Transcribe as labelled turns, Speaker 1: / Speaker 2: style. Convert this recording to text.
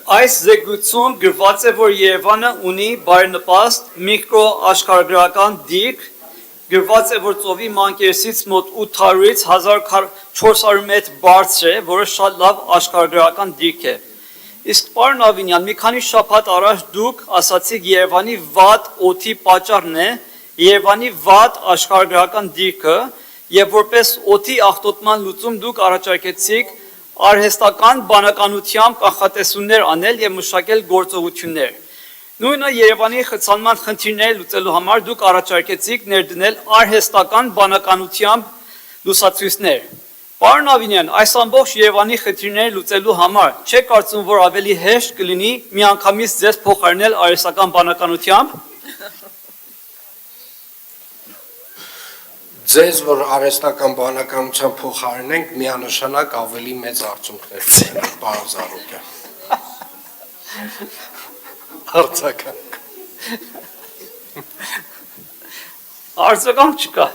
Speaker 1: Այս զեկույցում գրված է, որ Երևանը ունի բարենպաստ միկրոաշխարհագրական դիրք, գրված է, որ ծովի մակերեսից մոտ 800-ից 1400 մետր բարձր է, որը շատ լավ աշխարհագրական դիրք է։ Իսկ պարոն Ավինյան, մի քանի շաբաթ առաջ դուք ասացիք Երևանի վատ օդի պատճառն է Երևանի վատ աշխարհագրական դիրքը, եւ որպես օդի աղտոտման լուծում դուք առաջարկեցիք արհեստական բանականությամբ կանխատեսումներ անել եւ մշակել գործողություններ։ Նույնը Երևանի խցանման խնդիրները լուծելու համար դուք առաջարկեցիք ներդնել արհեստական բանականությամբ լուսացույցներ։ Պարոն Ավինյան, այս ամբողջ Երևանի խնդիրները լուծելու համար չեք կարծում, որ ավելի հեշտ կլինի միանգամից ձեզ փոխարինել արհեստական բանականությամբ։
Speaker 2: Ձեզ, որ արհեստական բանականությամբ փոխարինենք, միանշանակ ավելի մեծ արդյունքներ կունենանք, պարոն Զարուհյան։
Speaker 1: Արձագանք չկա։